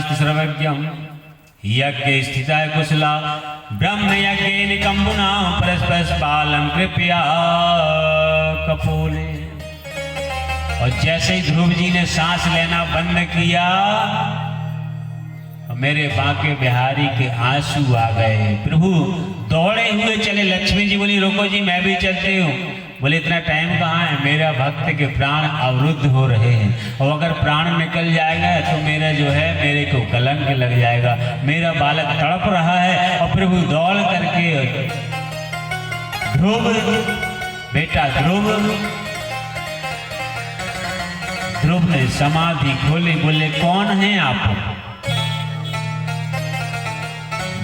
ब्रह्मास्त्र सर्वज्ञम यज्ञ स्थिताय कुशला ब्रह्म यज्ञ निकम्बुना परस्पर बालम कृपया कपोले। और जैसे ही ध्रुव जी ने सांस लेना बंद किया, मेरे बांके बिहारी के आंसू आ गए। प्रभु दौड़े हुए चले। लक्ष्मी जी बोली रोको जी मैं भी चलती हूँ। बोले इतना टाइम कहाँ है, मेरा भक्त के प्राण अवरुद्ध हो रहे हैं और अगर प्राण निकल जाएगा तो मेरा जो है मेरे को कलंक लग जाएगा, मेरा बालक तड़प रहा है। और प्रभु दौड़ करके ध्रुव बेटा ध्रुव ने समाधि खोली। बोले कौन है आप?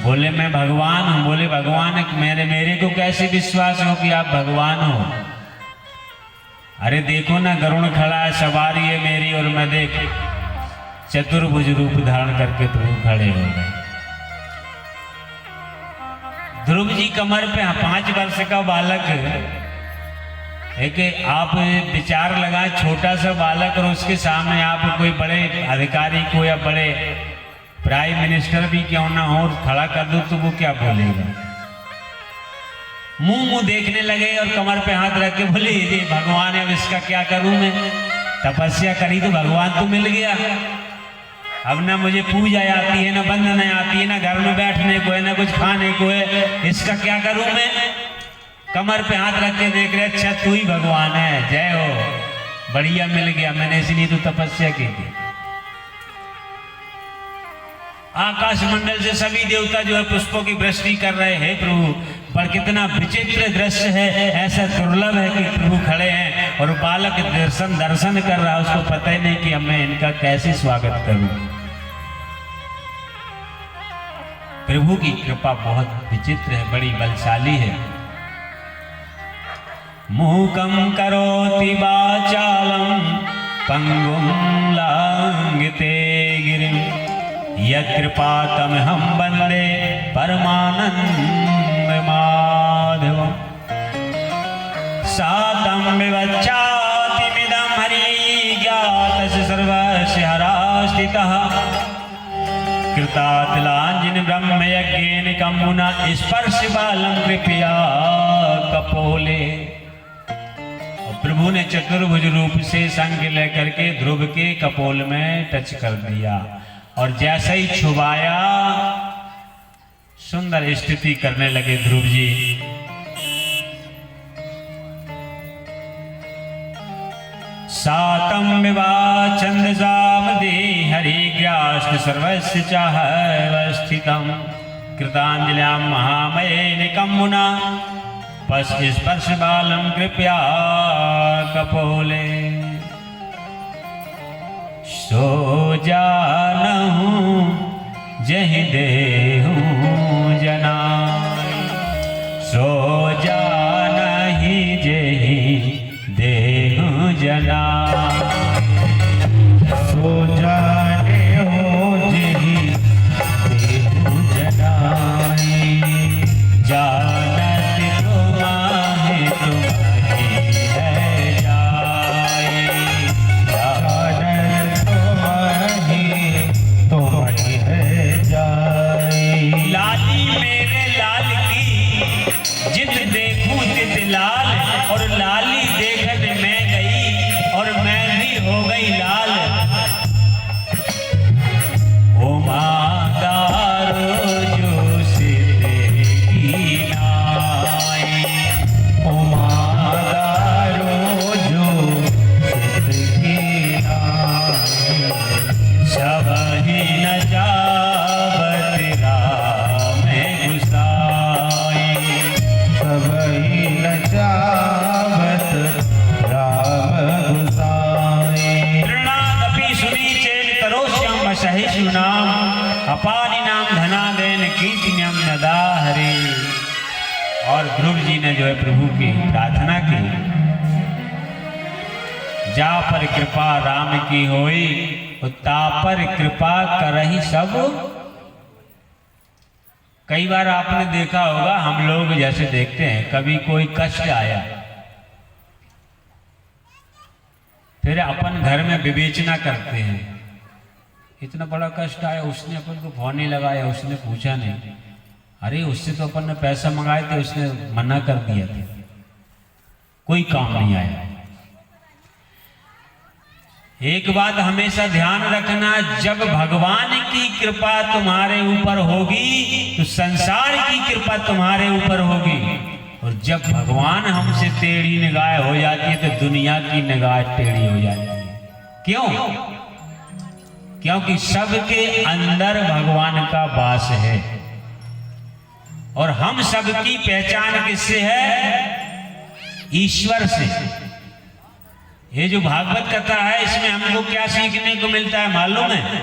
बोले मैं भगवान हूं। बोले भगवान मेरे को कैसे विश्वास हो कि आप भगवान हो? अरे देखो ना गरुड़ खड़ा है, सवारी है मेरी और मैं देख चतुर्भुज रूप धारण करके प्रभु खड़े हो गए। ध्रुव जी कमर पे 5 वर्ष का बालक, एक आप विचार लगाए छोटा सा बालक और उसके सामने आप कोई बड़े अधिकारी को या बड़े प्राइम मिनिस्टर भी क्यों ना हो खड़ा कर दो तो वो क्या बोलेगा? मुंह देखने लगे और कमर पे हाथ रख के बोले ये भगवान है, अब इसका क्या करूं मैं? तपस्या करी तो भगवान तो मिल गया, अब ना मुझे पूजा आती है ना बंधन आती है ना घर में बैठने को है ना कुछ खाने को है, इसका क्या करूं मैं? कमर पे हाथ रख के देख रहे, अच्छा तू ही भगवान है, जय हो, बढ़िया मिल गया, मैंने इसलिए तो तपस्या की थी। आकाश मंडल से सभी देवता जो है पुष्पों की वृष्टि कर रहे हैं प्रभु, पर कितना विचित्र दृश्य है, ऐसा दुर्लभ है कि प्रभु खड़े हैं और बालक दर्शन कर रहा है, उसको पता ही नहीं कि अब मैं इनका कैसे स्वागत करूं। प्रभु की कृपा बहुत विचित्र है, बड़ी बलशाली है। मूकं करोति वाचालं पंगुं लंघिते गिरिं यत्कृपातमहं वन्दे परमानंद माधवम्। सातं विवच्चातिमिदं हरिज्ञातस्य सर्वस्य हरास्थितः कृतातिलाञ्जन ब्रह्मयज्ञेन कम्मुना स्पर्श बालं कृपया कपोले। प्रभु ने चतुर्भुज रूप से शंख लेकर के ध्रुव के कपोल में टच कर दिया और जैसे ही छुबाया सुंदर स्तुति करने लगे ध्रुव जी। सातं विवाह छंदसामदे हरिग्रास्त सर्वस्य चाहवस्थितं कृतांजलिं महामये निकम्मुना पश स्पर्श बालम कृपया कपोले। सो जानहूं जहि देहूं जनाई, सो जानहि जहि देहूं जनाई, सो जाने हो जहि देहूं जनाई। जानत तुम्हारे तुम्हारी है जाए, जानत तुम्हारी है जाए। लाली मेरे लाल की जित देखूं तित लाल, और लाली देखने मैं गई और मैं भी हो गई लाल। ओ मादारो जो सिद्धि की नाई, ओ मादारो जो सिद्धि की नाई। सब ही न जावत राम गुसाई, सब ही न जावत राम गुसाई। तृणादपि सुनीचेन तरोष्यम सहिष्णु नाम, अपानि नाम धनादेन कीर्तिन्यम नदा हरे। और ध्रुव जी ने जो है प्रभु की प्रार्थना की, जा पर कृपा राम की होई, ता पर कृपा करहि सब। कई बार आपने देखा होगा, हम लोग जैसे देखते हैं कभी कोई कष्ट आया, फिर अपन घर में विवेचना करते हैं इतना बड़ा कष्ट आया, उसने अपन को फोन नहीं लगाया, उसने पूछा नहीं। अरे उससे तो अपन ने पैसा मंगाए थे, उसने मना कर दिया था, कोई काम नहीं आया। एक बात हमेशा ध्यान रखना, जब भगवान की कृपा तुम्हारे ऊपर होगी तो संसार की कृपा तुम्हारे ऊपर होगी, और जब भगवान हमसे टेढ़ी निगाह हो जाती है तो दुनिया की निगाह टेढ़ी हो जाती है। क्यों? क्योंकि सबके अंदर भगवान का वास है, और हम सबकी पहचान किससे है? ईश्वर से। ये जो भागवत कथा है, इसमें हमको क्या सीखने को मिलता है मालूम है?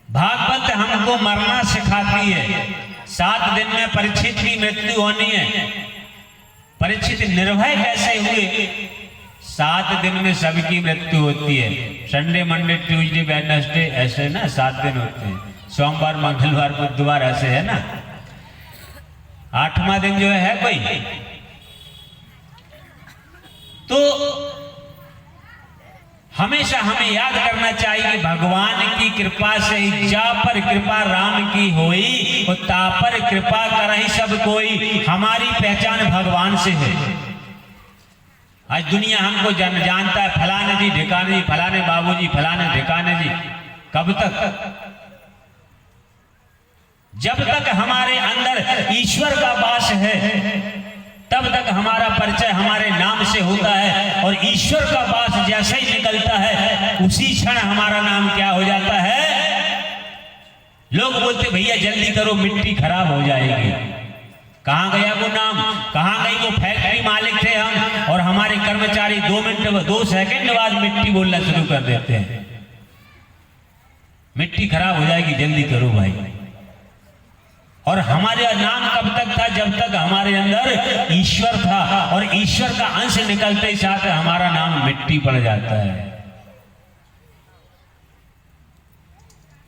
भागवत हमको मरना सिखाती है। 7 दिन में परीक्षित की मृत्यु होनी है। परीक्षित निर्भय कैसे हुए? 7 दिन में सबकी मृत्यु होती है। संडे, मंडे, ट्यूसडे, वेडनेसडे, ऐसे ना 7 दिन होते हैं। सोमवार, मंगलवार, बुधवार, ऐसे है ना। 8वां दिन जो है कोई, तो हमेशा हमें याद करना चाहिए कि भगवान की कृपा से जा पर कृपा राम की होई, और ता पर कृपा करहि सब कोई। हमारी पहचान भगवान से है। आज दुनिया हमको जानता है, फलाने जी, ढिकाने जी, फलाने बाबूजी, फलाने ढिकाने जी। कब तक? जब तक हमारे अंदर ईश्वर का वास है तब तक हमारा परिचय हमारे नाम से होता है, और ईश्वर का वास जैसे ही निकलता है उसी क्षण हमारा नाम क्या हो जाता है? लोग बोलते भैया जल्दी करो, मिट्टी खराब हो जाएगी। कहां गया वो नाम? कहां गई वो फैक्ट्री मालिक थे हम, और हमारे कर्मचारी 2 सेकंड बाद मिट्टी बोलना शुरू कर देते हैं। मिट्टी खराब हो जाएगी, जल्दी करो भाई। और हमारा नाम कब तक था? जब तक हमारे अंदर ईश्वर था, और ईश्वर का अंश निकलते ही साथ हमारा नाम मिट्टी पड़ जाता है।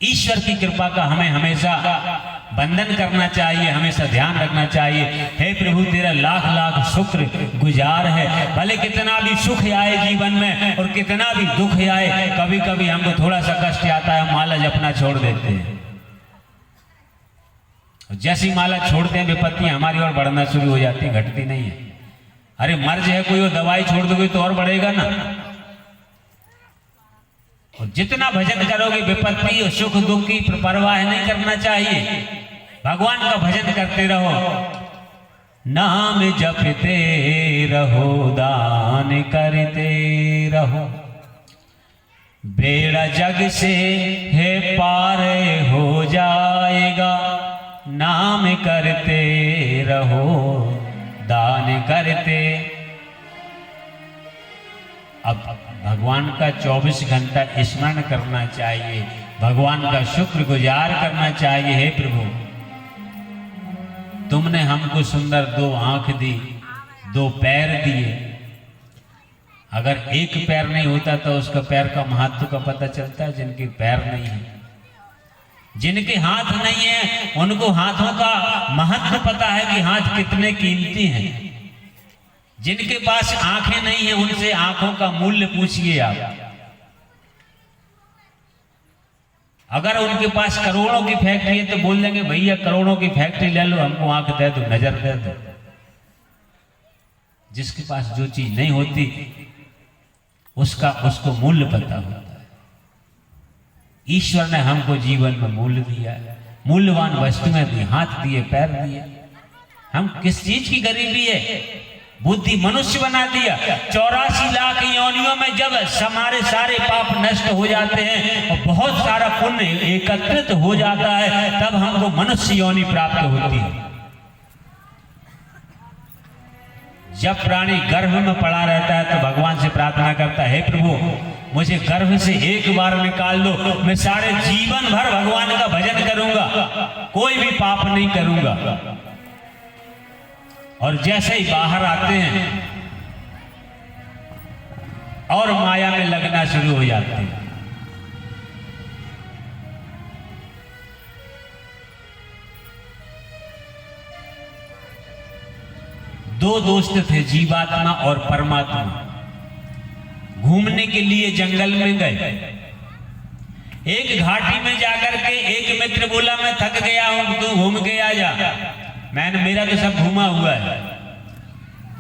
ईश्वर की कृपा का हमें हमेशा वंदन करना चाहिए, हमेशा ध्यान रखना चाहिए। हे प्रभु, तेरा लाख लाख शुक्र गुजार है। भले कितना भी सुख आए जीवन में और कितना भी दुख आए, कभी कभी हमको थोड़ा सा कष्ट आता है, हम माला जपना छोड़ देते हैं। जैसी माला छोड़ते हैं विपत्तियां हमारी ओर बढ़ना शुरू हो जाती है, घटती नहीं है। अरे मर्ज है कोई, वो दवाई छोड़ दोगे तो और बढ़ेगा ना। और जितना भजन करोगे विपत्ति और सुख दुख की परवाह नहीं करना चाहिए। भगवान का भजन करते रहो, नाम जपते रहो, दान करते रहो, बेड़ा जग से है पार हो जाएगा। नाम करते रहो, दान करते। अब भगवान का 24 घंटा स्मरण करना चाहिए, भगवान का शुक्रगुजार करना चाहिए। हे प्रभु, तुमने हमको सुंदर 2 आंख दी, 2 पैर दिए। अगर एक पैर नहीं होता तो उसका पैर का महत्व का पता चलता है। जिनके पैर नहीं है, जिनके हाथ नहीं है, उनको हाथों का महत्व पता है कि हाथ कितने कीमती हैं। जिनके पास आंखें नहीं है, उनसे आंखों का मूल्य पूछिए आप। अगर उनके पास करोड़ों की फैक्ट्री है तो बोल देंगे भैया करोड़ों की फैक्ट्री ले लो, हमको आंख दे दो, नजर दे दो। जिसके पास जो चीज नहीं होती उसको मूल्य पता होता है। ईश्वर ने हमको जीवन में मूल्य दिया है, मूल्यवान वस्तुएं दी, हाथ दिए, पैर दिए। हम किस चीज की गरीबी है? बुद्धि मनुष्य बना दिया। 84 लाख योनियों में जब हमारे सारे पाप नष्ट हो जाते हैं और बहुत सारा पुण्य एकत्रित हो जाता है, तब हमको मनुष्य योनि प्राप्त होती है। जब प्राणी गर्भ में पड़ा रहता है तो भगवान से प्रार्थना करता है, हे प्रभु मुझे गर्भ से एक बार निकाल दो, मैं सारे जीवन भर भगवान का भजन करूंगा, कोई भी पाप नहीं करूंगा। और जैसे ही बाहर आते हैं और माया में लगना शुरू हो जाते हैं। दो दोस्त थे, जीवात्मा और परमात्मा। घूमने के लिए जंगल में गए। एक घाटी में जाकर के एक मित्र बोला मैं थक गया हूं, तू घूम के आ जा। मेरा तो सब घूमा हुआ है।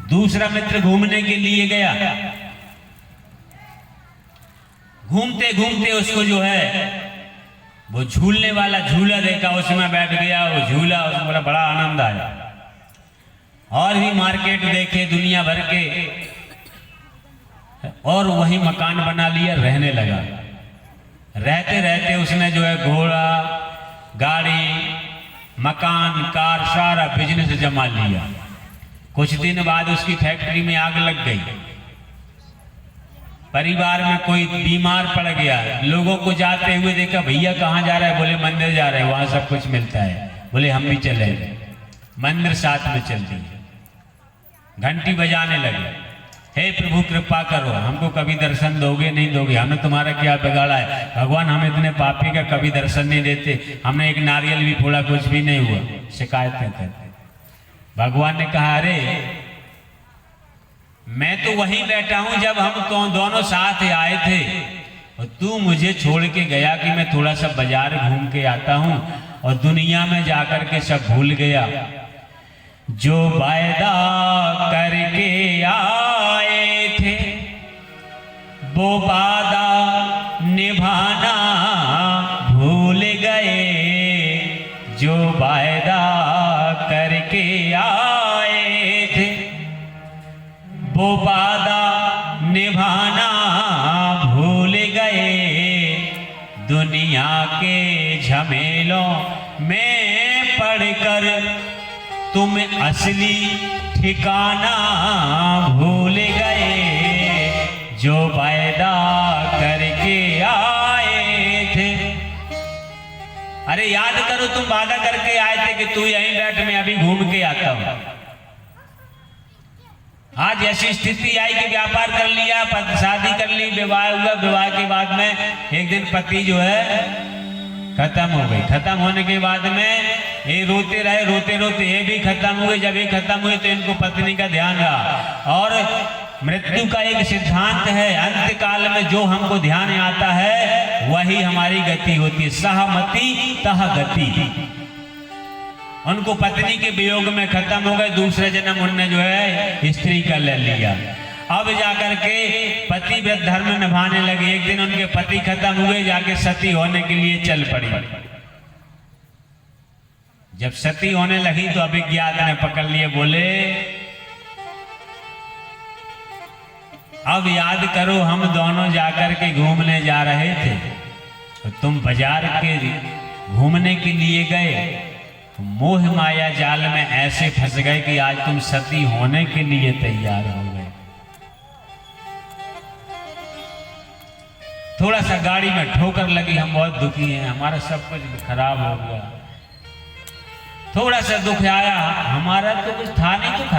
दूसरा मित्र घूमने के लिए गया, घूमते घूमते उसको जो है वो झूलने वाला झूला देखा, उसमें बैठ गया। वो झूला, उसमें बोला बड़ा आनंद आया। और भी मार्केट देखे दुनिया भर के, और वही मकान बना लिया, रहने लगा। रहते रहते उसने जो है घोड़ा, गाड़ी, मकान, कार, सारा बिजनेस जमा लिया। कुछ दिन बाद उसकी फैक्ट्री में आग लग गई। परिवार में कोई बीमार पड़ गया, लोगों को जाते हुए देखा, भैया कहाँ जा रहा है? बोले मंदिर जा रहे हैं, वहां सब कुछ मिलता है। बोले हम भी चले। मंदिर साथ में चल दिए। घंटी बजाने लगे, हे प्रभु कृपा करो, हमको कभी दर्शन दोगे नहीं दोगे? हमने तुम्हारा क्या बिगाड़ा है? भगवान हम इतने पापी का कभी दर्शन नहीं देते, हमने एक नारियल भी फोड़ा, कुछ भी नहीं हुआ। शिकायतें करते। भगवान ने कहा अरे मैं तो वहीं बैठा हूं जब हम तो दोनों साथ आए थे, और तू मुझे छोड़ के गया कि मैं थोड़ा सा बाजार घूम के आता हूं, और दुनिया में जाकर के सब भूल गया। जो वायदा करके आए थे वो वादा निभाना भूल गए। जो वायदा करके आए थे वो वादा निभाना भूल गए। दुनिया के झमेलों में पड़कर तुम असली ठिकाना भूल गए। जो वायदा करके आए थे, अरे याद करो तुम वादा करके आए थे कि तू यहीं बैठ, मैं अभी घूम के आता हूं। आज ऐसी स्थिति आई कि व्यापार कर लिया, शादी कर ली, विवाह हुआ, विवाह के बाद में एक दिन पति जो है खत्म हो गई। खत्म होने के बाद में ये रोते रहे, रोते रोते ये भी खत्म हुए। जब ये खत्म हुए तो इनको पत्नी का ध्यान रहा। और मृत्यु का एक सिद्धांत है, अंत काल में जो हमको ध्यान आता है वही हमारी गति होती है। सहमति तह गति। उनको पत्नी के वियोग में खत्म हो गए, दूसरे जन्म उनने जो है स्त्री का ले लिया। अब जाकर के पति व्रत धर्म निभाने लगे। एक दिन उनके पति खत्म हुए, जाके सती होने के लिए चल पड़ी। जब सती होने लगी तो अभिज्ञात ने पकड़ लिए, बोले अब याद करो हम दोनों जाकर के घूमने जा रहे थे, तो तुम बाजार के घूमने के लिए गए, तो मोह माया जाल में ऐसे फंस गए कि आज तुम सती होने के लिए तैयार हो गए। थोड़ा सा गाड़ी में ठोकर लगी, हम बहुत दुखी हैं, हमारा सब कुछ खराब हो गया। थोड़ा सा दुख आया, हमारा तो कुछ था नहीं, तो